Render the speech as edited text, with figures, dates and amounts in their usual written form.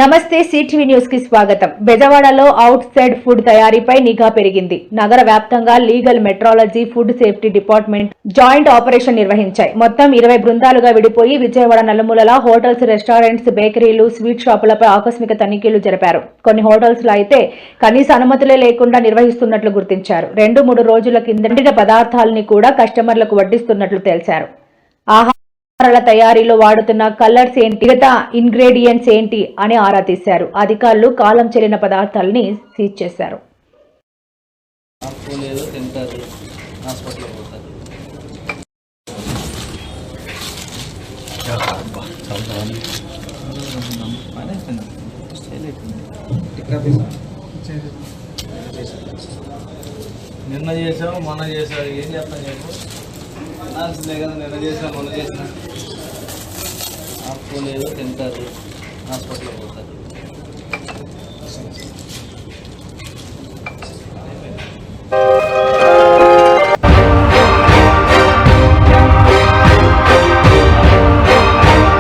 నమస్తే CTV news కి స్వాగతం. బెజవాడలో అవుట్ సైడ్ ఫుడ్ తయారీపై నిఘా పెరిగింది. నగర వ్యాప్తంగా legal metrology, food safety department joint operation నిర్వహించాయి. మొత్తం 20 బృందాలుగా విడిపోయి విజయవాడ నలుమూలల హోటల్స్, రెస్టారెంట్స్, బేకరీలు, స్వీట్ షాపులపై ఆకస్మిక తనిఖీలు జరిపారు. కొన్ని హోటల్స్ లో అయితే కనీస అనుమతులే లేకుండా నిర్వహిస్తున్నట్లు గుర్తించారు. 2-3 రోజుల కిందట పదార్థాలని కూడా కస్టమర్లకు వడ్డిస్తున్నట్లు తెలిపారు. ఆహారాల తయారీలో వాడుతున్న కలర్స్ ఏంటి, మిగతా ఇంగ్రీడియంట్స్ ఏంటి అని ఆరా తీశారు. అధికారులు కాలం చెల్లిన పదార్థాలని సీజ్ చేశారు. నిన్న చేసాము, మొన్న చేసావు, ఏం చేస్తాను చెప్పు. అనాల్సిందే కదా, నిన్న చేసినా మొన్న చేసినా. ఆపుకోలేదు, తింటారు, హాస్పిటల్కి పోతారు.